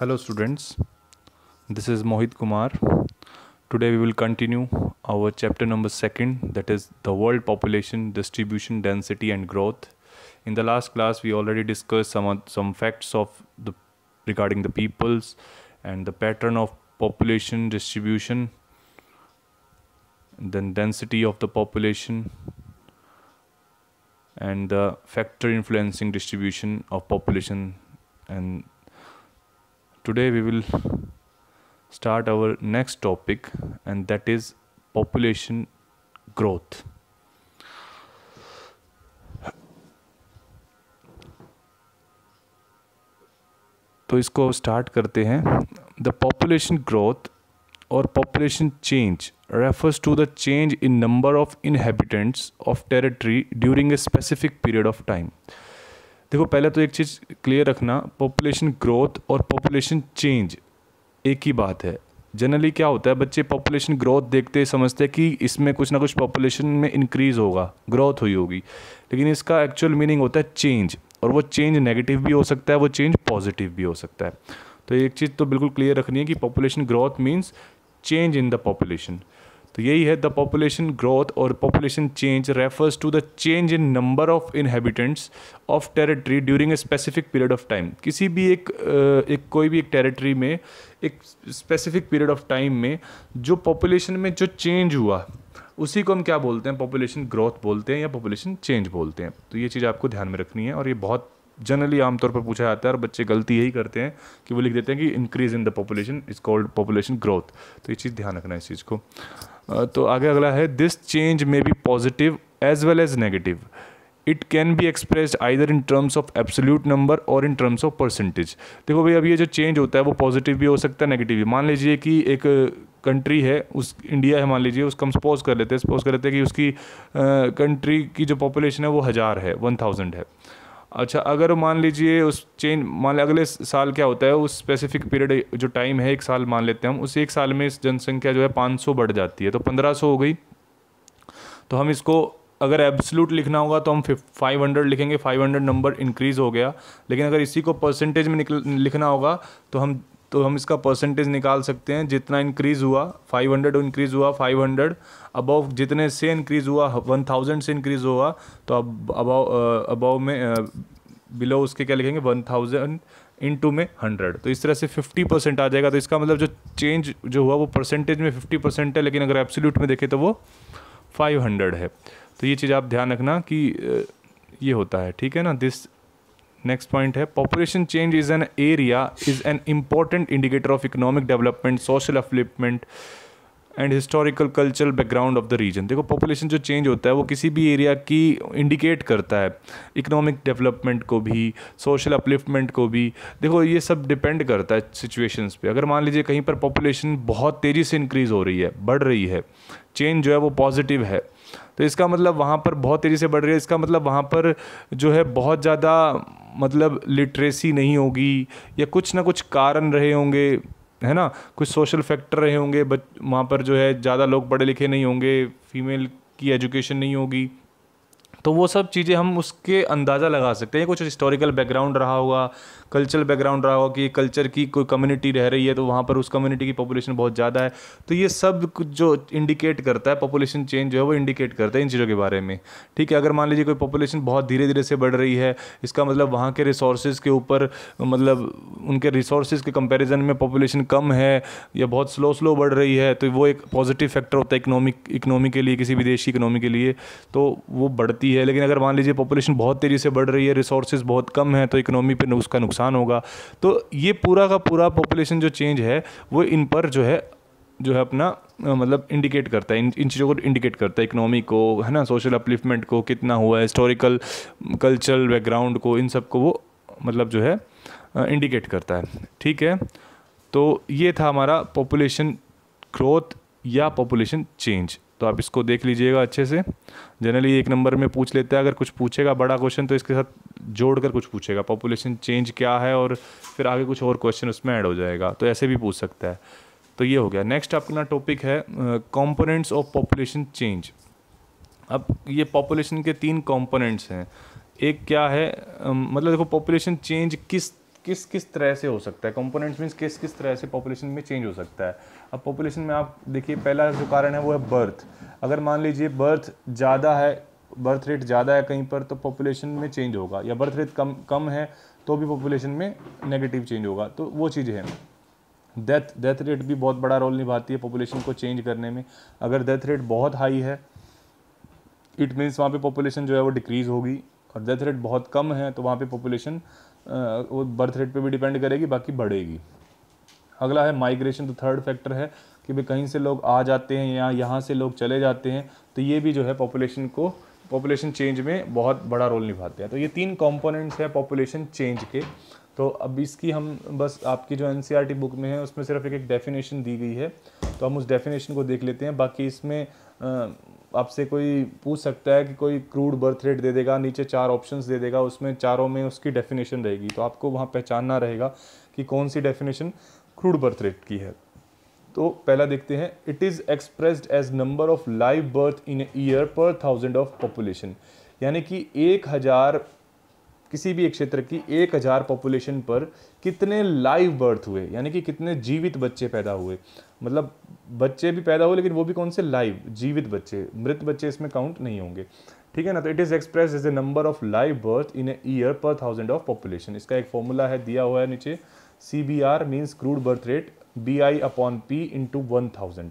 Hello students, this is Mohit Kumar. Today we will continue our chapter number 2, that is the world population, distribution, density and growth. In the last class we already discussed some facts of the regarding the peoples and the pattern of population distribution, then density of the population and the factor influencing distribution of population. And today we will start our next topic, and that is population growth. तो इसको start करते हैं. The population growth और population change refers to the change in number of inhabitants of territory during a specific period of time. देखो पहले तो एक चीज़ clear रखना, पॉपुलेशन ग्रोथ और पॉपुलेशन चेंज एक ही बात है. जनरली क्या होता है, बच्चे पॉपुलेशन ग्रोथ देखते ही समझते हैं कि इसमें कुछ ना कुछ पॉपुलेशन में इंक्रीज़ होगा, ग्रोथ हुई होगी, लेकिन इसका एक्चुअल मीनिंग होता है चेंज. और वो चेंज नेगेटिव भी हो सकता है, वो चेंज पॉजिटिव भी हो सकता है. तो एक चीज़ तो बिल्कुल क्लियर रखनी है कि population growth means change in the population. तो यही है, द पॉपुलेशन ग्रोथ और population change refers to the change in number of inhabitants of territory during a specific period of time. किसी भी कोई भी एक टेरिटरी में एक स्पेसिफिक पीरियड ऑफ टाइम में जो पॉपुलेशन में जो चेंज हुआ उसी को हम क्या बोलते हैं, पॉपुलेशन ग्रोथ बोलते हैं या पॉपुलेशन चेंज बोलते हैं. तो ये चीज़ आपको ध्यान में रखनी है, और ये बहुत जनरली आमतौर पर पूछा जाता है और बच्चे गलती यही करते हैं कि वो लिख देते हैं कि increase in the population is called population growth. तो ये चीज़ ध्यान रखना है इस चीज़ को. तो आगे अगला है, this change may be positive as well as negative. It can be expressed either in terms of absolute number और इन टर्म्स ऑफ परसेंटेज. देखो भाई, अब ये जो चेंज होता है वो पॉजिटिव भी हो सकता है, नेगेटिव भी. मान लीजिए कि एक कंट्री है, उस इंडिया है मान लीजिए, उसको हम सपोज कर लेते हैं कि उसकी कंट्री की जो पॉपुलेशन है वो 1000 है. अच्छा, अगर मान लीजिए उस चेंज, मान लें अगले साल क्या होता है, उस स्पेसिफिक पीरियड जो टाइम है, एक साल मान लेते हैं हम, उस एक साल में इस जनसंख्या जो है 500 बढ़ जाती है, तो 1500 हो गई. तो हम इसको अगर एब्सोल्यूट लिखना होगा तो हम 500 लिखेंगे, 500 नंबर इंक्रीज़ हो गया. लेकिन अगर इसी को परसेंटेज में लिखना होगा तो हम इसका परसेंटेज निकाल सकते हैं. जितना इंक्रीज़ हुआ 500 इंक्रीज़ हुआ, 500 अबव जितने से इंक्रीज़ हुआ 1000 से इंक्रीज़ हुआ, तो अब अबव में बिलो उसके क्या लिखेंगे, 1000 इंटू में 100. तो इस तरह से 50% आ जाएगा. तो इसका मतलब जो चेंज जो हुआ वो परसेंटेज में 50% है, लेकिन अगर एब्सोल्यूट में देखें तो वो 500 है. तो ये चीज़ आप ध्यान रखना कि ये होता है, ठीक है ना. दिस नेक्स्ट पॉइंट है, population change is an important indicator of economic development, social upliftment and historical cultural background of the region. देखो पॉपुलेशन जो चेंज होता है वो किसी भी एरिया की इंडिकेट करता है, इकोनॉमिक डेवलपमेंट को भी, सोशल अपलिफ्टमेंट को भी. देखो ये सब डिपेंड करता है सिचुएशंस पे. अगर मान लीजिए कहीं पर पॉपुलेशन बहुत तेज़ी से इंक्रीज़ हो रही है, बढ़ रही है, चेंज जो है वो पॉजिटिव है, तो इसका मतलब वहाँ पर बहुत तेज़ी से बढ़ रही है, इसका मतलब वहाँ पर जो है बहुत ज़्यादा मतलब लिटरेसी नहीं होगी, या कुछ ना कुछ कारण रहे होंगे, है ना, कुछ सोशल फैक्टर रहे होंगे. बट वहाँ पर जो है ज़्यादा लोग पढ़े लिखे नहीं होंगे, फीमेल की एजुकेशन नहीं होगी. तो वो सब चीज़ें हम उसके अंदाज़ा लगा सकते हैं. कुछ हिस्टोरिकल बैकग्राउंड रहा होगा, कल्चरल बैकग्राउंड रहा होगा कि कल्चर की कोई कम्युनिटी रह रही है तो वहाँ पर उस कम्युनिटी की पॉपुलेशन बहुत ज़्यादा है. तो ये सब कुछ जो इंडिकेट करता है, पॉपुलेशन चेंज जो है वो इंडिकेट करता है इन चीज़ों के बारे में, ठीक है. अगर मान लीजिए कोई पॉपुलेशन बहुत धीरे धीरे से बढ़ रही है, इसका मतलब वहाँ के रिसोर्सेज के ऊपर, मतलब उनके रिसोर्सेज के कंपेरिजन में पॉपुलेशन कम है या बहुत स्लो बढ़ रही है, तो वो एक पॉजिटिव फैक्टर होता है इकोनॉमी के लिए, किसी भी देश की इकोनॉमी के लिए, तो वो बढ़ती है. लेकिन अगर मान लीजिए पॉपुलेशन बहुत तेज़ी से बढ़ रही है, रिसोर्सेज बहुत कम है, तो इकोनॉमी पे उसका नुकसान होगा. तो ये पूरा का पूरा पॉपुलेशन जो चेंज है वो इन पर जो है अपना मतलब इंडिकेट करता है, इन चीज़ों को इंडिकेट करता है, इकोनॉमी को, है ना, सोशल अपलिफ्टमेंट को कितना हुआ है, हिस्टोरिकल कल्चरल बैकग्राउंड को, इन सब को वो मतलब जो है इंडिकेट करता है, ठीक है. तो ये था हमारा पॉपुलेशन ग्रोथ या पॉपुलेशन चेंज. तो आप इसको देख लीजिएगा अच्छे से. जनरली 1 नंबर में पूछ लेता है, अगर कुछ पूछेगा बड़ा क्वेश्चन तो इसके साथ जोड़कर कुछ पूछेगा, पॉपुलेशन चेंज क्या है, और फिर आगे कुछ और क्वेश्चन उसमें ऐड हो जाएगा, तो ऐसे भी पूछ सकता है. तो ये हो गया. नेक्स्ट अपना टॉपिक है कंपोनेंट्स ऑफ पॉपुलेशन चेंज. अब ये पॉपुलेशन के 3 कंपोनेंट्स हैं. एक क्या है, मतलब देखो पॉपुलेशन चेंज किस किस तरह से हो सकता है, कंपोनेंट्स मीन्स किस किस तरह से पॉपुलेशन में चेंज हो सकता है। अब पॉपुलेशन में आप देखिए पहला जो कारण है वो है बर्थ। अगर मान लीजिए बर्थ ज़्यादा है, बर्थ रेट ज़्यादा है कहीं पर तो पॉपुलेशन में चेंज होगा, या बर्थ रेट कम है तो भी पॉपुलेशन में नेगेटिव चेंज होगा। तो वो चीज़ है। डेथ रेट भी बहुत बड़ा रोल निभाती है पॉपुलेशन को चेंज करने में। अगर डेथ रेट बहुत हाई है इट मीन्स वहाँ पे पॉपुलेशन जो है वो डिक्रीज़ होगी, और डेथ रेट बहुत कम है तो वहाँ पे पॉपुलेशन वो बर्थ रेट पे भी डिपेंड करेगी, बाकी बढ़ेगी। अगला है माइग्रेशन। तो थर्ड फैक्टर है कि भाई कहीं से लोग आ जाते हैं या यहाँ से लोग चले जाते हैं, तो ये भी जो है पॉपुलेशन चेंज में बहुत बड़ा रोल निभाते हैं। तो ये 3 कंपोनेंट्स हैं पॉपुलेशन चेंज के। तो अब इसकी हम बस आपकी जो एनसीईआरटी बुक में है उसमें सिर्फ एक डेफिनेशन दी गई है, तो हम उस डेफिनेशन को देख लेते हैं। बाकी इसमें आपसे कोई पूछ सकता है कि कोई क्रूड बर्थ रेट दे देगा, नीचे 4 ऑप्शंस दे देगा, उसमें चारों में उसकी डेफिनेशन रहेगी, तो आपको वहाँ पहचानना रहेगा कि कौन सी डेफिनेशन क्रूड बर्थ रेट की है। तो पहला देखते हैं, it is expressed as number of live birth in year per 1000 of population. यानी कि 1000 किसी भी एक क्षेत्र की 1000 पॉपुलेशन पर कितने लाइव बर्थ हुए, यानी कि कितने जीवित बच्चे पैदा हुए। मतलब बच्चे भी पैदा हुए लेकिन वो भी कौन से, लाइव जीवित बच्चे, मृत बच्चे इसमें काउंट नहीं होंगे। ठीक है ना। तो it is express as a number of live birth in a year per 1000 of population. इसका एक फॉर्मूला है दिया हुआ है नीचे, CBR means crude birth rate BI/P into 1000।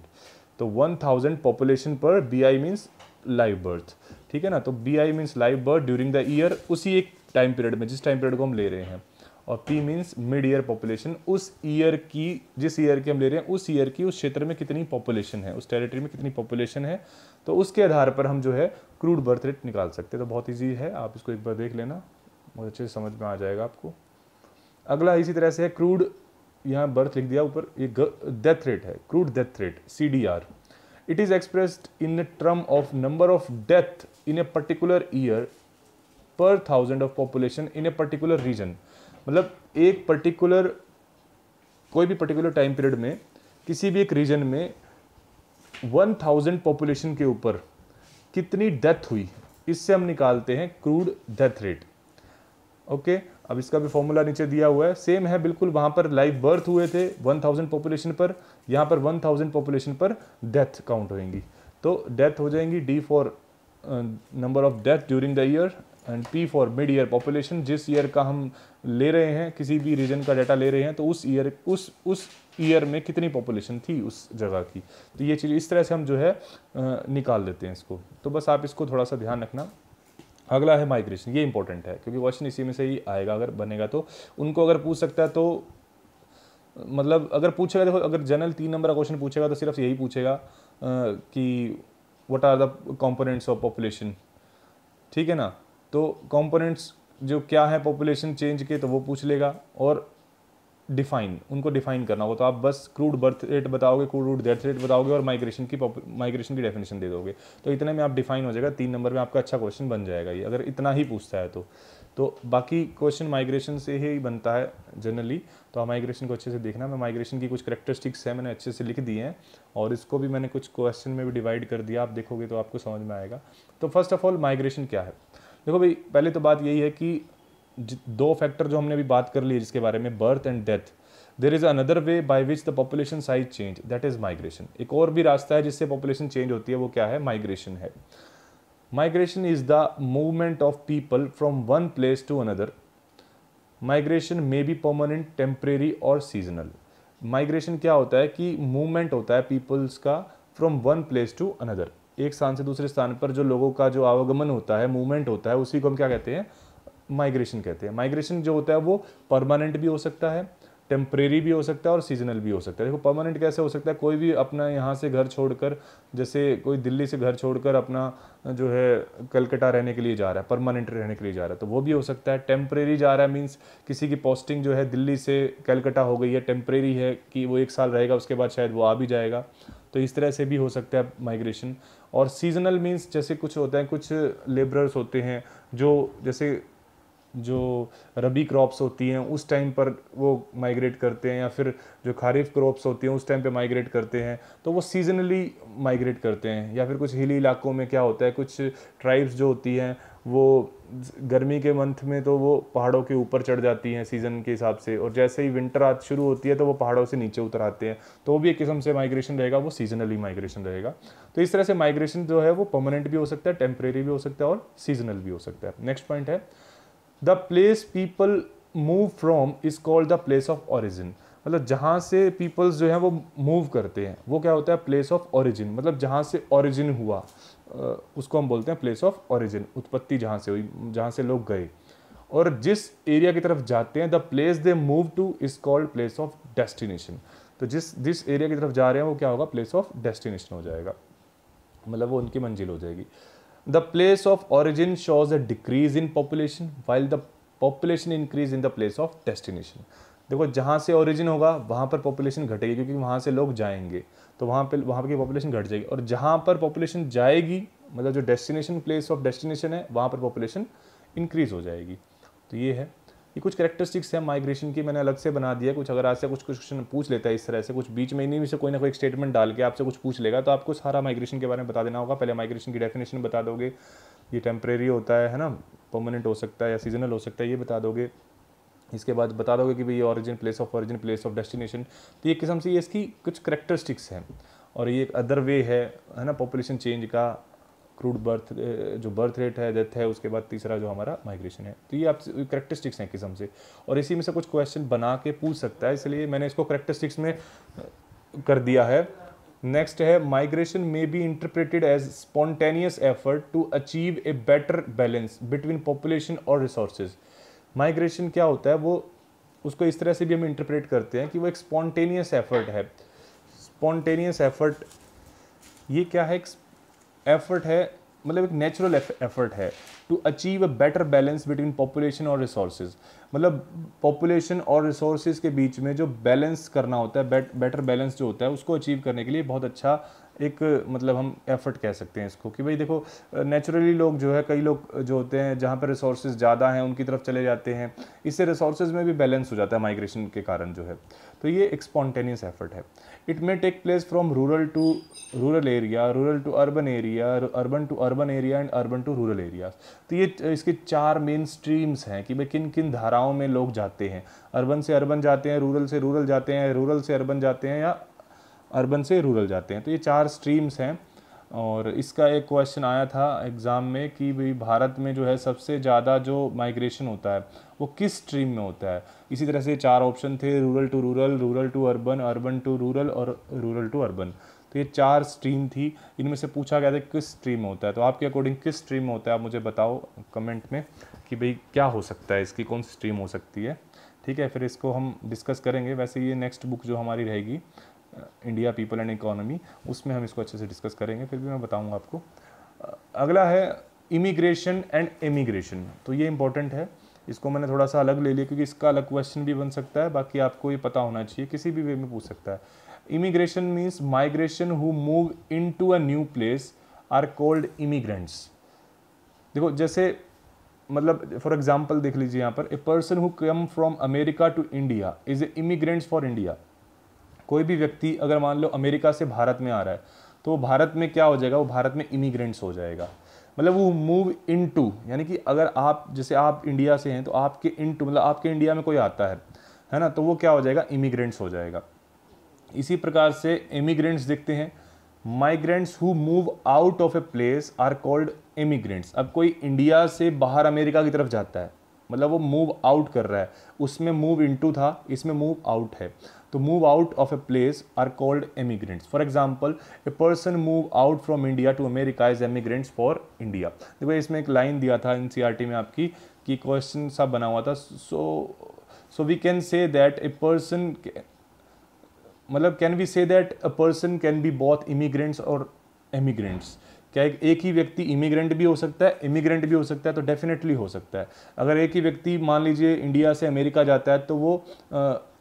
तो 1000 पॉपुलेशन पर BI मीन्स लाइव बर्थ। ठीक है ना। तो BI means live birth during the year, उसी एक टाइम पीरियड में जिस टाइम पीरियड को हम ले रहे हैं, और P means mid year population, उस ईयर की, जिस ईयर की हम ले रहे हैं उस ईयर की उस क्षेत्र में कितनी पॉपुलेशन है, उस टेरिटरी में कितनी पॉपुलेशन है। तो उसके आधार पर हम जो है क्रूड बर्थ रेट निकाल सकते हैं। तो बहुत ईजी है, आप इसको एक बार देख लेना, बहुत अच्छे से समझ में आ जाएगा आपको। अगला इसी तरह से है क्रूड, यहाँ बर्थ लिख दिया ऊपर, एक डेथ रेट है, crude death rate CDR। It is expressed in term of number of death in a particular year per 1000 of population in a particular region. मतलब एक पर्टिकुलर, कोई भी पर्टिकुलर टाइम पीरियड में किसी भी एक रीजन में 1000 पॉपुलेशन के ऊपर कितनी डेथ हुई, इससे हम निकालते हैं क्रूड डेथ रेट। ओके, अब इसका भी फॉर्मूला नीचे दिया हुआ है, सेम है बिल्कुल। वहाँ पर लाइव बर्थ हुए थे 1000 पॉपुलेशन पर, यहाँ पर 1000 पॉपुलेशन पर डेथ काउंट होएंगी। तो डेथ हो जाएंगी D for number of death during the year and P for mid year population. जिस ईयर का हम ले रहे हैं, किसी भी रीजन का डाटा ले रहे हैं, तो उस ईयर में कितनी पॉपुलेशन थी उस जगह की। तो ये चीज़ इस तरह से हम जो है निकाल देते हैं इसको। तो बस आप इसको थोड़ा सा ध्यान रखना। अगला है माइग्रेशन, ये इंपॉर्टेंट है क्योंकि क्वेश्चन इसी में से ही आएगा, अगर बनेगा तो। उनको अगर पूछ सकता है तो मतलब अगर पूछेगा, देखो अगर जनरल 3 नंबर का क्वेश्चन पूछेगा तो सिर्फ यही पूछेगा कि what are the components of population. ठीक है ना। तो कंपोनेंट्स जो क्या है पॉपुलेशन चेंज के, तो वो पूछ लेगा, और डिफाइन, उनको डिफाइन करना हो तो आप बस क्रूड बर्थ रेट बताओगे, क्रूड डेथ रेट बताओगे, और माइग्रेशन की डेफिनेशन दे दोगे। तो इतने में आप डिफाइन हो जाएगा, 3 नंबर में आपका अच्छा क्वेश्चन बन जाएगा ये, अगर इतना ही पूछता है तो बाकी क्वेश्चन माइग्रेशन से ही बनता है जनरली। तो आप माइग्रेशन को अच्छे से देखना। मैं माइग्रेशन की कुछ करेक्टरिस्टिक्स है मैंने अच्छे से लिख दिए हैं, और इसको भी मैंने कुछ क्वेश्चन में भी डिवाइड कर दिया, आप देखोगे तो आपको समझ में आएगा। तो फर्स्ट ऑफ ऑल माइग्रेशन क्या है, देखो भाई पहले तो बात यही है कि 2 फैक्टर जो हमने अभी बात कर ली है जिसके बारे में, birth and death, there is another way by which the population size change, that is migration. एक और भी रास्ता है जिससे पॉपुलेशन चेंज होती है, वो क्या है, माइग्रेशन है। Migration is the movement of people from one place to another. Migration may be permanent, temporary और सीजनल। माइग्रेशन क्या होता है कि मूवमेंट होता है पीपल्स का from one place to another, एक स्थान से दूसरे स्थान पर जो लोगों का जो आवागमन होता है, मूवमेंट होता है, उसी को हम क्या कहते हैं, माइग्रेशन कहते हैं। माइग्रेशन जो होता है वो परमानेंट भी हो सकता है, टेम्परेरी भी हो सकता है, और सीजनल भी हो सकता है। देखो परमानेंट कैसे हो सकता है, कोई भी अपना यहाँ से घर छोड़कर, जैसे कोई दिल्ली से घर छोड़कर अपना जो है कलकत्ता रहने के लिए जा रहा है, परमानेंट रहने के लिए जा रहा है, तो वो भी हो सकता है। टेम्परेरी जा रहा है मीन्स किसी की पोस्टिंग जो है दिल्ली से कलकत्ता हो गई है, टेम्परेरी है कि वो 1 साल रहेगा, उसके बाद शायद वो आ भी जाएगा, तो इस तरह से भी हो सकता है माइग्रेशन। और सीजनल मीन्स जैसे कुछ होता है, कुछ लेबरर्स होते हैं जो जैसे जो रबी क्रॉप्स होती हैं उस टाइम पर वो माइग्रेट करते हैं, या फिर जो खारिफ क्रॉप्स होती हैं उस टाइम पे माइग्रेट करते हैं, तो वो सीजनली माइग्रेट करते हैं। या फिर कुछ हिली इलाकों में क्या होता है, कुछ ट्राइब्स जो होती हैं वो गर्मी के मंथ में तो वो पहाड़ों के ऊपर चढ़ जाती हैं सीज़न के हिसाब से, और जैसे ही विंटर आज शुरू होती है तो वो पहाड़ों से नीचे उतर आते हैं। तो वो भी एक किस्म से माइग्रेशन रहेगा, वो सीजनली माइग्रेशन रहेगा। तो इस तरह से माइग्रेशन जो है वो परमानेंट भी हो सकता है, टेम्परेरी भी हो सकता है और सीजनल भी हो सकता है। नेक्स्ट पॉइंट है the place people move from is called the place of origin. मतलब जहाँ से पीपल्स जो है वो मूव करते हैं वो क्या होता है, प्लेस ऑफ ओरिजिन। मतलब जहाँ से ओरिजिन हुआ उसको हम बोलते हैं प्लेस ऑफ ओरिजिन, उत्पत्ति जहाँ से हुई, जहाँ से लोग गए। और जिस एरिया की तरफ जाते हैं the place they move two is called place of destination. तो जिस एरिया की तरफ जा रहे हैं वो क्या होगा, प्लेस ऑफ डेस्टिनेशन हो जाएगा, मतलब वो उनकी मंजिल हो जाएगी। The place of origin shows a decrease in population while the population increase in the place of destination. देखो जहाँ से ओरिजिन होगा वहाँ पर पॉपुलेशन घटेगी, क्योंकि वहाँ से लोग जाएंगे तो वहाँ पर की पॉपुलेशन घट जाएगी। और जहाँ पर पॉपुलेशन जाएगी, मतलब जो डेस्टिनेशन प्लेस ऑफ डेस्टिनेशन है वहाँ पर पॉपुलेशन इंक्रीज हो जाएगी। तो ये है, ये कुछ कैरेक्टरिस्टिक्स है माइग्रेशन की, मैंने अलग से बना दिया। कुछ अगर आपसे कुछ क्वेश्चन पूछ लेता है इस तरह से, कुछ बीच में इन्हीं में से कोई ना कोई स्टेटमेंट डाल के आपसे कुछ पूछ लेगा, तो आपको सारा माइग्रेशन के बारे में बता देना होगा। पहले माइग्रेशन की डेफिनेशन बता दोगे, ये टेम्परेरी होता है ना, परमानेंट हो सकता है या सीजनल हो सकता है, ये बता दोगे। इसके बाद बता दोगे कि भाई ये ऑरिजिन, प्लेस ऑफ डेस्टिनेशन। तो ये किस्म से ये इसकी कुछ करेक्टरिस्टिक्स हैं। और ये एक अदर वे है ना पॉपुलेशन चेंज का, क्रूड बर्थ, जो बर्थ रेट है, डेथ है, उसके बाद तीसरा जो हमारा माइग्रेशन है। तो ये आप करेक्टरिस्टिक्स हैं किस्म से, और इसी में से कुछ क्वेश्चन बना के पूछ सकता है, इसलिए मैंने इसको करेक्टरिस्टिक्स में कर दिया है। नेक्स्ट है माइग्रेशन में be interpreted as spontaneous effort to achieve a better balance between population और रिसोर्सेज। माइग्रेशन क्या होता है, वो उसको इस तरह से भी हम इंटरप्रेट करते हैं कि वो एक स्पॉन्टेनियस एफर्ट है। स्पॉन्टेनियस एफर्ट ये क्या है, एफर्ट है, मतलब एक नेचुरल एफर्ट है to achieve a better balance between population और रिसोर्सेज। मतलब पॉपुलेशन और रिसोर्सेज के बीच में जो बैलेंस करना होता है, बेटर बैलेंस जो होता है उसको अचीव करने के लिए बहुत अच्छा एक, मतलब हम एफर्ट कह सकते हैं इसको। कि भाई देखो नेचुरली लोग जो है, कई लोग जो होते हैं जहाँ पर रिसोर्सेज ज़्यादा हैं उनकी तरफ चले जाते हैं, इससे रिसोर्सेज में भी बैलेंस हो जाता है माइग्रेशन के कारण जो है। तो ये एक स्पॉन्टेनियस एफर्ट है। It may take place from rural to rural area, rural to urban area, urban to urban area and urban to rural area. तो ये इसके 4 मेन स्ट्रीम्स हैं कि भाई किन किन धाराओं में लोग जाते हैं। अर्बन से अर्बन जाते हैं, रूरल से रूरल जाते हैं, रूरल से अर्बन जाते हैं, या अर्बन से रूरल जाते हैं। तो ये 4 स्ट्रीम्स हैं। और इसका एक क्वेश्चन आया था एग्ज़ाम में कि भाई भारत में जो है सबसे ज़्यादा जो माइग्रेशन होता है वो किस स्ट्रीम में होता है। इसी तरह से 4 ऑप्शन थे, rural to rural, rural to urban, urban to rural और रूरल टू अर्बन। तो ये 4 स्ट्रीम थी, इनमें से पूछा गया था किस स्ट्रीम में होता है। तो आपके अकॉर्डिंग किस स्ट्रीम में होता है, आप मुझे बताओ कमेंट में कि भाई क्या हो सकता है, इसकी कौन सी स्ट्रीम हो सकती है। ठीक है, फिर इसको हम डिस्कस करेंगे। वैसे ये नेक्स्ट बुक जो हमारी रहेगी इंडिया पीपल एंड इकोनॉमी, उसमें हम इसको अच्छे से डिस्कस करेंगे, फिर भी मैं बताऊंगा आपको। अगला है इमिग्रेशन एंड एमिग्रेशन। तो ये इंपॉर्टेंट है, इसको मैंने थोड़ा सा अलग ले लिया क्योंकि इसका अलग क्वेश्चन भी बन सकता है, बाकी आपको ये पता होना चाहिए, किसी भी वे में पूछ सकता है। Immigration means migration who move in to a new place are called immigrants. देखो जैसे मतलब फॉर एग्जाम्पल देख लीजिए यहाँ पर, a person who come from America to India is a immigrants for India. कोई भी व्यक्ति अगर मान लो अमेरिका से भारत में आ रहा है तो वो भारत में क्या हो जाएगा, वो भारत में इमिग्रेंट्स हो जाएगा। मतलब वो मूव इनटू, यानी कि अगर आप जैसे आप इंडिया से हैं तो आपके इनटू मतलब आपके इंडिया में कोई आता है ना, तो वो क्या हो जाएगा, इमिग्रेंट्स हो जाएगा। इसी प्रकार से इमिग्रेंट्स देखते हैं, migrants who move out of a place are called immigrants. अब कोई इंडिया से बाहर अमेरिका की तरफ जाता है, मतलब वो मूव आउट कर रहा है, उसमें मूव इनटू था, इसमें मूव आउट है। तो move out of a place are called emigrants. For example a person move out from India to America is emigrants for India. देखो इसमें एक लाइन दिया था एनसीईआरटी में आपकी कि क्वेश्चन सा बना हुआ था, so we can say that a person, मतलब can we say that a person can be both immigrants और एमिग्रेंट्स, क्या एक ही व्यक्ति इमिग्रेंट भी हो सकता है, इमिग्रेंट भी हो सकता है? तो डेफिनेटली हो सकता है। अगर एक ही व्यक्ति मान लीजिए इंडिया से अमेरिका जाता है तो वो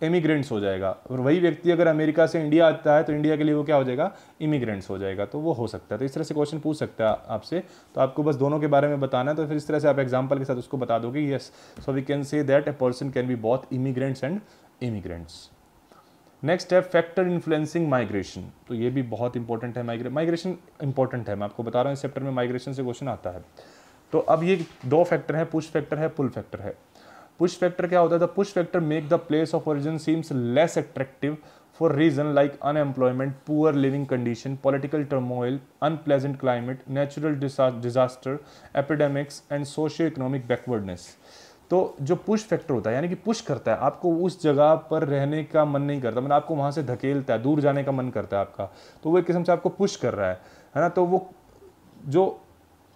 इमिग्रेंट्स हो जाएगा, और वही व्यक्ति अगर अमेरिका से इंडिया आता है तो इंडिया के लिए वो क्या हो जाएगा? इमिग्रेंट्स हो जाएगा। तो वो हो सकता है। तो इस तरह से क्वेश्चन पूछ सकता है आपसे, तो आपको बस दोनों के बारे में बताना है। तो फिर इस तरह से आप एग्जाम्पल के साथ उसको बता दोगे, yes, so we can say that a person can be both immigrants and immigrants. Next है फैक्टर इन्फ्लुएंसिंग माइग्रेशन। तो ये भी बहुत इंपॉर्टेंट है। माइग्रेशन इंपॉर्टेंट है, मैं आपको बता रहा हूँ इस चैप्टर में माइग्रेशन से क्वेश्चन आता है। तो अब ये दो फैक्टर है, पुश फैक्टर है, पुल फैक्टर है। पुश फैक्टर क्या होता है? The push factor make the place of origin seems less attractive for reason like unemployment, poor living condition, political turmoil, unpleasant climate, natural disaster, epidemics and socio economic backwardness. तो जो push factor होता है, यानी कि push करता है आपको, उस जगह पर रहने का मन नहीं करता, मतलब आपको वहाँ से धकेलता है, दूर जाने का मन करता है आपका, तो वो एक किस्म से आपको पुश कर रहा है ना। तो वो जो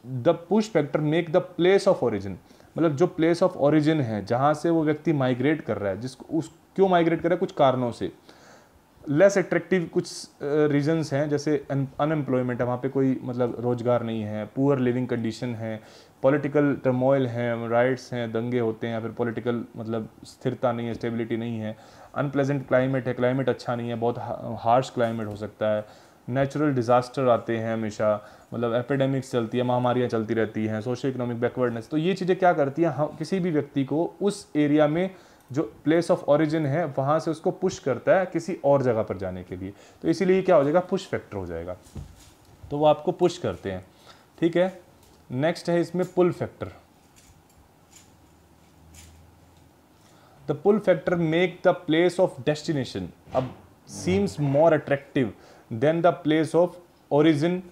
the push factor make the place of origin, मतलब जो प्लेस ऑफ ओरिजिन है जहाँ से वो व्यक्ति माइग्रेट कर रहा है, जिसको उस क्यों माइग्रेट कर रहा है? कुछ कारणों से। लेस अट्रैक्टिव कुछ रीजंस हैं, जैसे अनएम्प्लॉयमेंट है, वहाँ पे कोई मतलब रोजगार नहीं है, पुअर लिविंग कंडीशन है, पॉलिटिकल टर्मोइल है, राइट्स हैं, दंगे होते हैं, या फिर पॉलिटिकल मतलब स्थिरता नहीं है, स्टेबिलिटी नहीं है, अनप्लेजेंट क्लाइमेट है, क्लाइमेट अच्छा नहीं है, बहुत हार्श क्लाइमेट हो सकता है, नेचुरल डिजास्टर आते हैं हमेशा, मतलब एपिडेमिक्स चलती है, महामारियाँ चलती रहती हैं, सोशो इकोनॉमिक बैकवर्डनेस। तो ये चीज़ें क्या करती हैं, हम किसी भी व्यक्ति को उस एरिया में जो प्लेस ऑफ ओरिजिन है वहाँ से उसको पुश करता है किसी और जगह पर जाने के लिए। तो इसीलिए क्या हो जाएगा? पुश फैक्टर हो जाएगा। तो वो आपको पुश करते हैं, ठीक है। नेक्स्ट है इसमें pull factor. The pull factor make the place of destination अब seems more attractive than the place of origin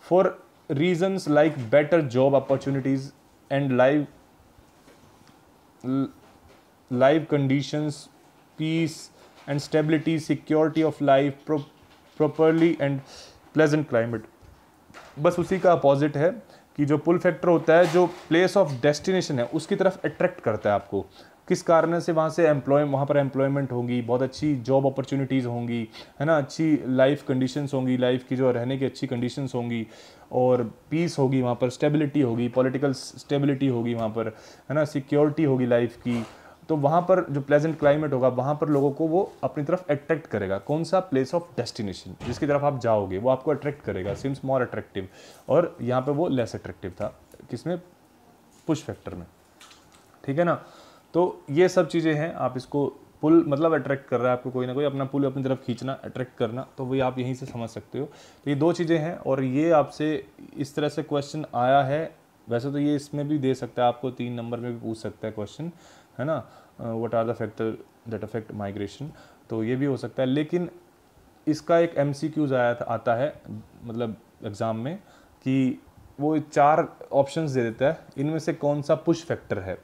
for reasons like better job opportunities and life conditions, peace and stability, security of life, properly and pleasant climate। बस उसी का opposite है कि जो पुल factor होता है, जो प्लेस ऑफ डेस्टिनेशन है उसकी तरफ अट्रैक्ट करता है आपको। किस कारण से? वहाँ से वहाँ पर एम्प्लॉयमेंट होगी, बहुत अच्छी जॉब अपॉर्चुनिटीज़ होंगी, है ना, अच्छी लाइफ कंडीशंस होंगी, लाइफ की जो रहने की अच्छी कंडीशंस होंगी, और पीस होगी वहाँ पर, स्टेबिलिटी होगी, पॉलिटिकल स्टेबिलिटी होगी वहाँ पर, है ना, सिक्योरिटी होगी लाइफ की। तो वहाँ पर जो प्लेजेंट क्लाइमेट होगा वहाँ पर लोगों को वो अपनी तरफ अट्रैक्ट करेगा। कौन सा? प्लेस ऑफ डेस्टिनेशन, जिसकी तरफ आप जाओगे वो आपको अट्रैक्ट करेगा, सिम्स मोर अट्रैक्टिव। और यहाँ पे वो लेस अट्रैक्टिव था, किसमें? पुश फैक्टर में, ठीक है ना। तो ये सब चीज़ें हैं, आप इसको पुल मतलब अट्रैक्ट कर रहा है आपको, कोई ना कोई अपना पुल अपनी तरफ खींचना, अट्रैक्ट करना, तो वही आप यहीं से समझ सकते हो। तो ये दो चीज़ें हैं, और ये आपसे इस तरह से क्वेश्चन आया है। वैसे तो ये इसमें भी दे सकता है आपको, 3 नंबर में भी पूछ सकता है क्वेश्चन, है ना, what are the factor that affect migration, तो ये भी हो सकता है। लेकिन इसका एक MCQs आता है मतलब एग्ज़ाम में, कि वो 4 ऑप्शंस दे देता है, इनमें से कौन सा पुश फैक्टर है।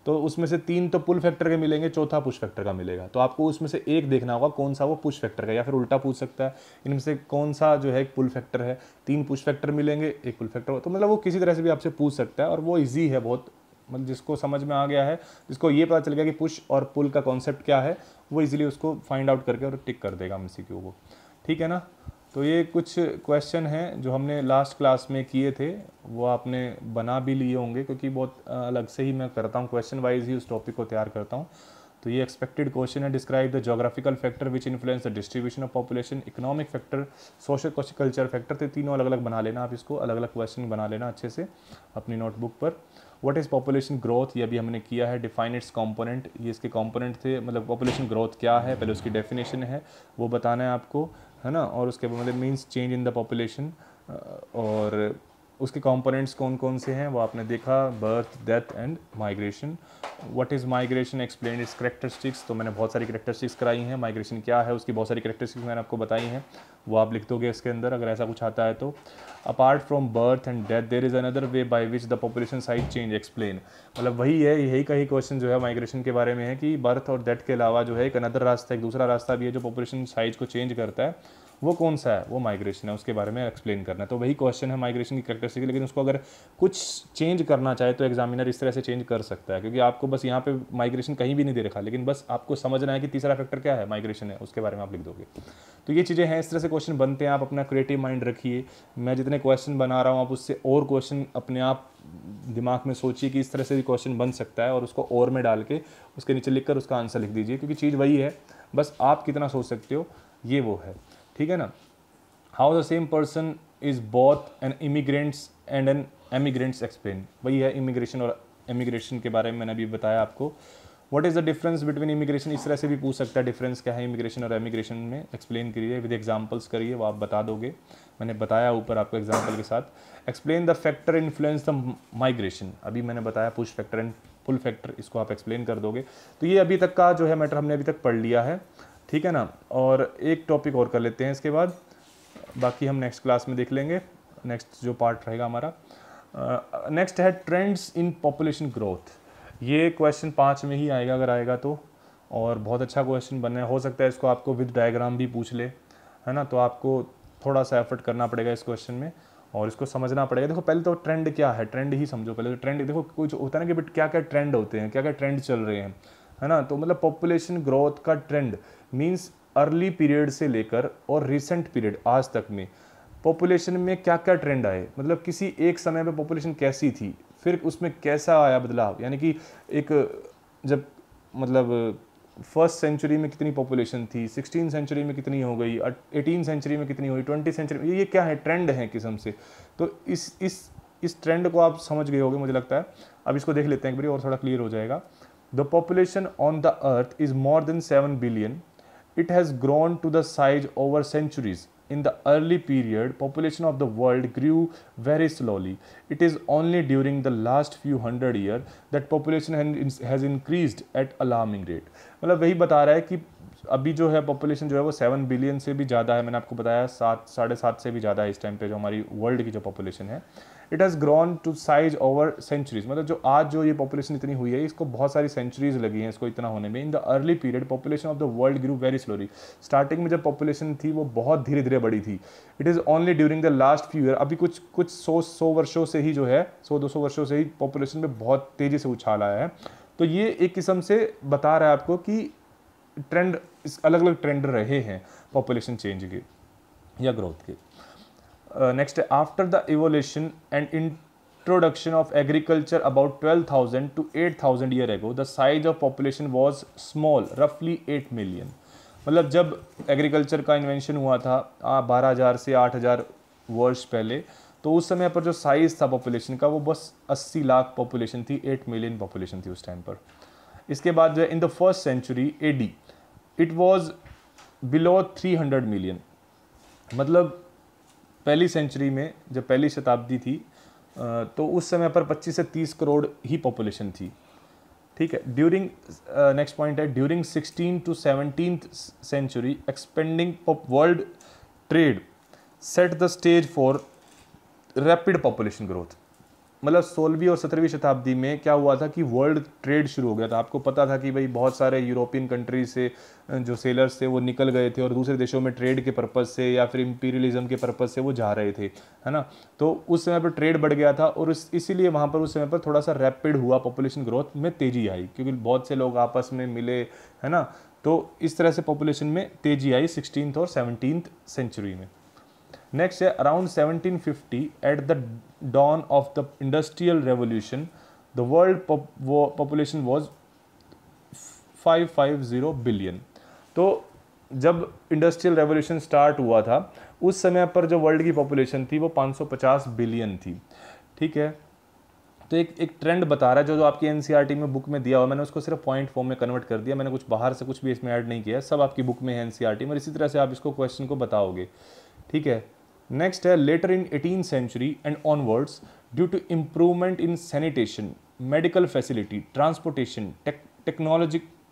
तो उसमें से 3 तो पुल फैक्टर के मिलेंगे, चौथा पुश फैक्टर का मिलेगा। तो आपको उसमें से एक देखना होगा कौन सा वो पुश फैक्टर का, या फिर उल्टा पूछ सकता है, इनमें से कौन सा जो है एक पुल फैक्टर है। 3 पुश फैक्टर मिलेंगे, एक पुल फैक्टर, तो मतलब वो किसी तरह से भी आपसे पूछ सकता है, और वो ईजी है बहुत, मतलब जिसको समझ में आ गया है, जिसको ये पता चल गया कि पुश और पुल का कॉन्सेप्ट क्या है, वो इजीली उसको फाइंड आउट करके और टिक कर देगा MCQ को, ठीक है ना। तो ये कुछ क्वेश्चन हैं जो हमने लास्ट क्लास में किए थे, वो आपने बना भी लिए होंगे, क्योंकि बहुत अलग से ही मैं करता हूँ, क्वेश्चन वाइज ही उस टॉपिक को तैयार करता हूँ। तो ये एक्सपेक्टेड क्वेश्चन है। Describe the geographical factor which influence the distribution of population, economic factor, social culture factor. तो तीनों अलग अलग बना लेना आप, इसको अलग अलग क्वेश्चन बना लेना अच्छे से अपनी नोटबुक पर। व्हाट इज़ पॉपुलेशन ग्रोथ, ये भी हमने किया है। डिफाइन इट्स कंपोनेंट, ये इसके कंपोनेंट थे, मतलब पॉपुलेशन ग्रोथ क्या है, पहले उसकी डेफिनेशन है वो बताना है आपको, है ना। और उसके बाद मतलब means change in the population, और उसके कंपोनेंट्स कौन कौन से हैं वो आपने देखा, birth, death and migration. What is migration, explain it's characteristics. तो मैंने बहुत सारी कैरेक्टरिस्टिक्स कराई हैं, माइग्रेशन क्या है उसकी बहुत सारी कैरेक्टरिस्टिक्स मैंने आपको बताई हैं, वो आप लिख दोगे इसके अंदर अगर ऐसा कुछ आता है तो। Apart from birth and death there is another way by which the population size change, explain. मतलब वही है, यही का ही क्वेश्चन जो है माइग्रेशन के बारे में है कि बर्थ और डेथ के अलावा जो है एक अनदर रास्ता, एक दूसरा रास्ता भी है जो पॉपुलेशन साइज को चेंज करता है, वो कौन सा है, वो माइग्रेशन है, उसके बारे में एक्सप्लेन करना है। तो वही क्वेश्चन है माइग्रेशन की कैरेक्टरिस्टिक, लेकिन उसको अगर कुछ चेंज करना चाहे तो एग्जामिनर इस तरह से चेंज कर सकता है, क्योंकि आपको बस यहाँ पे माइग्रेशन कहीं भी नहीं दे रखा, लेकिन बस आपको समझना है कि तीसरा फैक्टर क्या है, माइग्रेशन है, उसके बारे में आप लिख दोगे। तो ये चीज़ें हैं, इस तरह से क्वेश्चन बनते हैं। आप अपना क्रिएटिव माइंड रखिए, मैं जितने क्वेश्चन बना रहा हूँ आप उससे और क्वेश्चन अपने आप दिमाग में सोचिए कि इस तरह से भी क्वेश्चन बन सकता है, और उसको और में डाल के उसके नीचे लिखकर उसका आंसर लिख दीजिए, क्योंकि चीज़ वही है, बस आप कितना सोच सकते हो ये वो है, ठीक है ना। How the same person is both an immigrants and an emigrants explain, वही है इमिग्रेशन और एमिग्रेशन के बारे में मैंने अभी बताया आपको। What is the difference between immigration, इस तरह से भी पूछ सकता है, डिफरेंस क्या है इमिग्रेशन और एमिग्रेशन में, एक्सप्लेन करिए विद एग्जांपल्स करिए, वो आप बता दोगे, मैंने बताया ऊपर आपको एग्जांपल के साथ। Explain the factor influence the migration, अभी मैंने बताया push factor and pull factor, इसको आप एक्सप्लेन कर दोगे। तो ये अभी तक का जो है मैटर हमने अभी तक पढ़ लिया है, ठीक है ना। और एक टॉपिक और कर लेते हैं इसके बाद, बाकी हम नेक्स्ट क्लास में देख लेंगे, नेक्स्ट जो पार्ट रहेगा हमारा। नेक्स्ट है ट्रेंड्स इन पॉपुलेशन ग्रोथ, ये क्वेश्चन 5 में ही आएगा अगर आएगा तो, और बहुत अच्छा क्वेश्चन बनना है, हो सकता है इसको आपको विद डायग्राम भी पूछ ले, है ना। तो आपको थोड़ा सा एफर्ट करना पड़ेगा इस क्वेश्चन में, और इसको समझना पड़ेगा। देखो पहले तो ट्रेंड क्या है, ट्रेंड ही समझो पहले। तो ट्रेंड देखो, कुछ होता है ना कि बट क्या क्या ट्रेंड होते हैं, क्या क्या ट्रेंड चल रहे हैं, है ना। तो मतलब पॉपुलेशन ग्रोथ का ट्रेंड मीन्स अर्ली पीरियड से लेकर और रिसेंट पीरियड आज तक में पॉपुलेशन में क्या क्या ट्रेंड आए, मतलब किसी एक समय में पॉपुलेशन कैसी थी, फिर उसमें कैसा आया बदलाव। यानी कि एक जब मतलब फर्स्ट सेंचुरी में कितनी पॉपुलेशन थी, 16 सेंचुरी में कितनी हो गई, 18 सेंचुरी में कितनी हुई, 20 सेंचुरी में, ये क्या है, ट्रेंड है किस्म से। तो इस ट्रेंड को आप समझ गए होंगे मुझे लगता है। अब इसको देख लेते हैं एक बार और थोड़ा क्लियर हो जाएगा। The population on the earth is more than 7 billion, it has grown to the size over centuries. In the early period, population of the world grew very slowly. It is only during the last few hundred years that population has increased at alarming rate. मतलब वही बता रहा है कि अभी जो है population जो है वो 7 बिलियन से भी ज़्यादा है, मैंने आपको बताया 7-7.5 से भी ज़्यादा है इस टाइम पे जो हमारी वर्ल्ड की जो पॉपुलेशन है। It has grown to size over centuries, मतलब जो आज जो ये पॉपुलेशन इतनी हुई है इसको बहुत सारी सेंचुरीज लगी हैं इसको इतना होने में। In the early period population of the world grew very slowly, starting में जब पॉपुलेशन थी वो बहुत धीरे धीरे बढ़ी थी। It is only during the last few year, अभी कुछ 100 वर्षों से ही जो है 100-200 वर्षों से ही पॉपुलेशन में बहुत तेज़ी से उछाल आया है। तो ये एक किस्म से बता रहा है आपको कि ट्रेंड, अलग अलग ट्रेंड रहे हैं पॉपुलेशन चेंज के या ग्रोथ के। नेक्स्ट है after the evolution and introduction of agriculture about 12,000 to 8,000 year ago the size of population was small रफली 8 मिलियन। मतलब जब एग्रीकल्चर का इन्वेंशन हुआ था 12,000 से 8,000 वर्ष पहले, तो उस समय पर जो साइज़ था पॉपुलेशन का वो बस 80 लाख पॉपुलेशन थी, 8 मिलियन पॉपुलेशन थी उस टाइम पर। इसके बाद जो है in the first century AD it was below 300 million, मतलब पहली सेंचुरी में जब पहली शताब्दी थी तो उस समय पर 25 से 30 करोड़ ही पॉपुलेशन थी, ठीक है। ड्यूरिंग नेक्स्ट पॉइंट है during 16 to 17th century expanding world trade set the stage for rapid population growth. मतलब 16वीं और 17वीं शताब्दी में क्या हुआ था कि वर्ल्ड ट्रेड शुरू हो गया था। आपको पता था कि भाई बहुत सारे यूरोपियन कंट्रीज से जो सेलर्स थे वो निकल गए थे और दूसरे देशों में ट्रेड के पर्पज़ से या फिर इंपीरियलिज्म के पर्पज़ से वो जा रहे थे, है ना। तो उस समय पर ट्रेड बढ़ गया था और इसीलिए वहाँ पर उस समय पर थोड़ा सा रैपिड हुआ, पॉपुलेशन ग्रोथ में तेज़ी आई, क्योंकि बहुत से लोग आपस में मिले, है ना। तो इस तरह से पॉपुलेशन में तेज़ी आई 16th और 17th सेंचुरी में। नेक्स्ट है around 1750 at the dawn of the industrial revolution the world population was 550 billion। तो जब इंडस्ट्रियल रेवोल्यूशन स्टार्ट हुआ था उस समय पर जो वर्ल्ड की पॉपुलेशन थी वो 550 बिलियन थी, ठीक है। तो एक ट्रेंड बता रहा है जो आपकी एनसीईआरटी में बुक में दिया हुआ, मैंने उसको सिर्फ पॉइंट फॉर्म में कन्वर्ट कर दिया, मैंने कुछ बाहर से कुछ भी इसमें ऐड नहीं किया, सब आपकी बुक में है एनसीईआरटी में, इसी तरह से आप इसको क्वेश्चन को बताओगे, ठीक है। नेक्स्ट है later in 18th century and onwards due to improvement in sanitation, medical facility, transportation,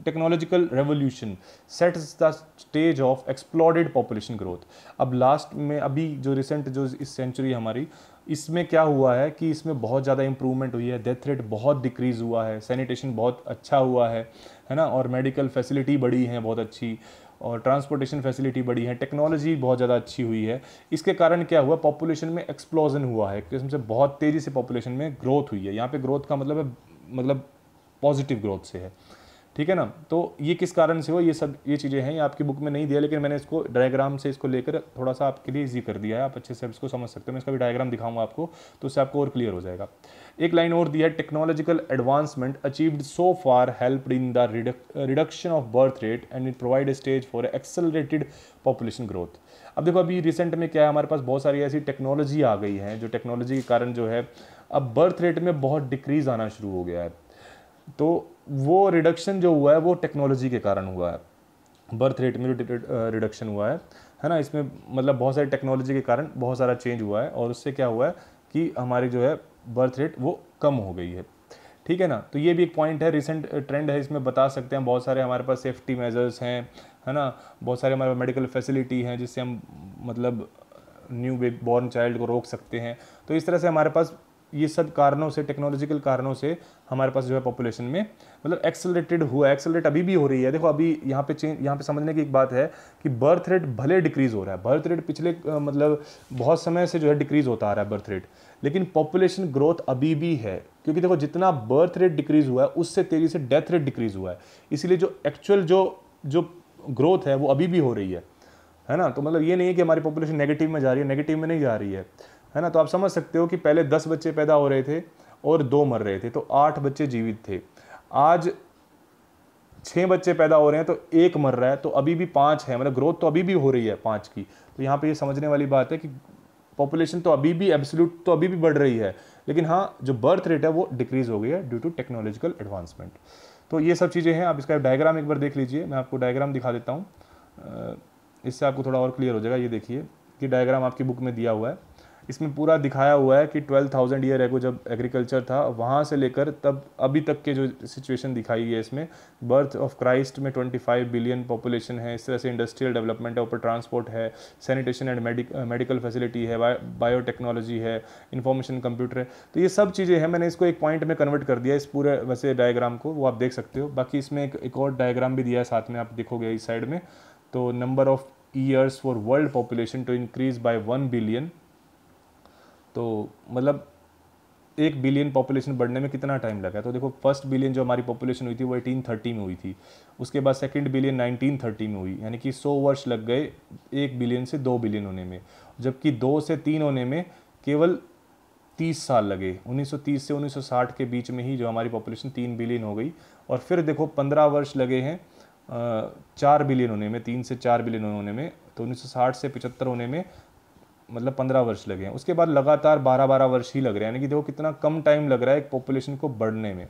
technological revolution sets the stage of exploded population growth. अब लास्ट में अभी जो रिसेंट जो इस सेंचुरी हमारी, इसमें क्या हुआ है कि इसमें बहुत ज़्यादा इंप्रूवमेंट हुई है, डेथ रेट बहुत डिक्रीज़ हुआ है, सैनिटेशन बहुत अच्छा हुआ है ना, और मेडिकल फैसिलिटी बढ़ी है बहुत अच्छी, और ट्रांसपोर्टेशन फैसिलिटी बढ़ी है, टेक्नोलॉजी बहुत ज़्यादा अच्छी हुई है। इसके कारण क्या हुआ, पॉपुलेशन में एक्सप्लोजन हुआ है, किस्म से बहुत तेज़ी से पॉपुलेशन में ग्रोथ हुई है। यहाँ पे ग्रोथ का मतलब है मतलब पॉजिटिव ग्रोथ से है, ठीक है ना। तो ये किस कारण से हो, ये सब ये चीज़ें हैं, ये आपकी बुक में नहीं दिया, लेकिन मैंने इसको डायग्राम से इसको लेकर थोड़ा सा आपके लिए इजी कर दिया है, आप अच्छे से इसको समझ सकते हो। मैं इसका भी डायग्राम दिखाऊंगा आपको, तो उससे आपको और क्लियर हो जाएगा। एक लाइन और दिया है, technological advancement achieved so far helped in the reduction of birth rate and it provide stage for accelerated population growth. अब देखो अभी रिसेंट में क्या है, हमारे पास बहुत सारी ऐसी टेक्नोलॉजी आ गई है, जो टेक्नोलॉजी के कारण जो है अब बर्थ रेट में बहुत डिक्रीज आना शुरू हो गया है। तो वो रिडक्शन जो हुआ है वो टेक्नोलॉजी के कारण हुआ है, बर्थ रेट में रिडक्शन हुआ है ना। इसमें मतलब बहुत सारी टेक्नोलॉजी के कारण बहुत सारा चेंज हुआ है, और उससे क्या हुआ है कि हमारी जो है बर्थ रेट वो कम हो गई है, ठीक है ना। तो ये भी एक पॉइंट है, रिसेंट ट्रेंड है, इसमें बता सकते हैं। बहुत सारे हमारे पास सेफ्टी मेजर्स हैं, है ना, बहुत सारे हमारे मेडिकल फैसिलिटी हैं जिससे हम मतलब न्यू बॉर्न चाइल्ड को रोक सकते हैं। तो इस तरह से हमारे पास ये सब कारणों से, टेक्नोलॉजिकल कारणों से हमारे पास जो है पॉपुलेशन में मतलब एक्सेलरेटेड हुआ है, एक्सेलरेट अभी भी हो रही है। देखो अभी यहाँ पे समझने की एक बात है कि बर्थ रेट भले डिक्रीज हो रहा है, बर्थ रेट पिछले मतलब बहुत समय से जो है डिक्रीज होता आ रहा है बर्थ रेट, लेकिन पॉपुलेशन ग्रोथ अभी भी है, क्योंकि देखो जितना बर्थ रेट डिक्रीज हुआ है उससे तेजी से डेथ रेट डिक्रीज हुआ है, इसीलिए जो एक्चुअल जो ग्रोथ है वो अभी भी हो रही है ना। तो मतलब ये नहीं है कि हमारी पॉपुलेशन नेगेटिव में जा रही है, नेगेटिव में नहीं जा रही है ना। तो आप समझ सकते हो कि पहले 10 बच्चे पैदा हो रहे थे और 2 मर रहे थे, तो 8 बच्चे जीवित थे। आज 6 बच्चे पैदा हो रहे हैं तो 1 मर रहा है, तो अभी भी 5 है, मतलब ग्रोथ तो अभी भी हो रही है 5 की। तो यहाँ पे ये समझने वाली बात है कि पॉपुलेशन तो अभी भी एब्सोल्यूट तो अभी भी बढ़ रही है, लेकिन हाँ जो बर्थ रेट है वो डिक्रीज हो गई है ड्यू टू टेक्नोलॉजिकल एडवांसमेंट। तो ये सब चीज़ें हैं। आप इसका डायग्राम एक बार देख लीजिए, मैं आपको डायग्राम दिखा देता हूँ, इससे आपको थोड़ा और क्लियर हो जाएगा। ये देखिए कि डायग्राम आपकी बुक में दिया हुआ है, इसमें पूरा दिखाया हुआ है कि 12,000 ईयर एगो जब एग्रीकल्चर था वहाँ से लेकर तब अभी तक के जो सिचुएशन दिखाई है इसमें, बर्थ ऑफ क्राइस्ट में 25 बिलियन पॉपुलेशन है, इस तरह से इंडस्ट्रियल डेवलपमेंट है, ऊपर ट्रांसपोर्ट है, सैनिटेशन एंड मेडिकल फैसिलिटी है, बायोटेक्नोलॉजी है, इंफॉर्मेशन कंप्यूटर है। तो ये सब चीज़ें हैं, मैंने इसको एक पॉइंट में कन्वर्ट कर दिया इस पूरे वैसे डायग्राम को, वो आप देख सकते हो। बाकी इसमें एक और डायग्राम भी दिया है साथ में, आप देखोगे इस साइड में। तो number of years for world population to increase by 1 billion, तो मतलब 1 बिलियन पॉपुलेशन बढ़ने में कितना टाइम लगा। तो देखो फर्स्ट बिलियन जो हमारी पॉपुलेशन हुई थी वो 1830 में हुई थी, उसके बाद सेकंड बिलियन 1930 में हुई, यानी कि 100 वर्ष लग गए 1 बिलियन से 2 बिलियन होने में, जबकि 2 से 3 होने में केवल 30 साल लगे। 1930 से 1960 के बीच में ही जो हमारी पॉपुलेशन 3 बिलियन हो गई, और फिर देखो 15 वर्ष लगे हैं 4 बिलियन होने में, 3 से 4 बिलियन होने में। तो 1960 से 75 होने में मतलब 15 वर्ष लगे हैं, उसके बाद लगातार 12-12 वर्ष ही लग रहे हैं, यानी कि देखो कितना कम टाइम लग रहा है एक पॉपुलेशन को बढ़ने में।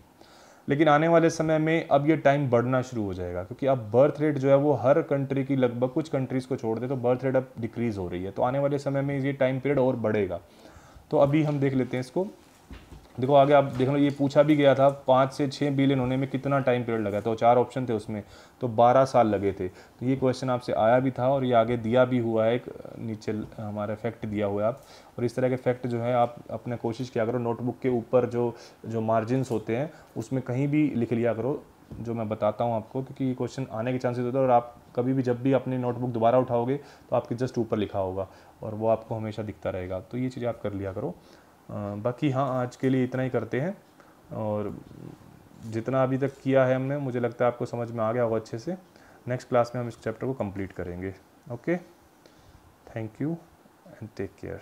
लेकिन आने वाले समय में अब ये टाइम बढ़ना शुरू हो जाएगा, क्योंकि अब बर्थ रेट जो है वो हर कंट्री की, लगभग कुछ कंट्रीज़ को छोड़ दे तो बर्थ रेट अब डिक्रीज हो रही है, तो आने वाले समय में ये टाइम पीरियड और बढ़ेगा। तो अभी हम देख लेते हैं इसको। देखो आगे आप देख लो, ये पूछा भी गया था 5 से 6 बिलियन होने में कितना टाइम पीरियड लगा, तो 4 ऑप्शन थे उसमें, तो 12 साल लगे थे। तो ये क्वेश्चन आपसे आया भी था और ये आगे दिया भी हुआ है, एक नीचे हमारा फैक्ट दिया हुआ है आप। और इस तरह के फैक्ट जो है आप अपने कोशिश किया करो, नोटबुक के ऊपर जो मार्जिनस होते हैं उसमें कहीं भी लिख लिया करो जो मैं बताता हूँ आपको, क्योंकि ये क्वेश्चन आने के चांसेस होते हैं, और आप कभी भी जब भी अपनी नोटबुक दोबारा उठाओगे तो आपके जस्ट ऊपर लिखा होगा और वो आपको हमेशा दिखता रहेगा। तो ये चीज़ें आप कर लिया करो। बाकी हाँ, आज के लिए इतना ही करते हैं, और जितना अभी तक किया है हमने मुझे लगता है आपको समझ में आ गया होगा अच्छे से। नेक्स्ट क्लास में हम इस चैप्टर को कंप्लीट करेंगे। Okay, thank you and take care.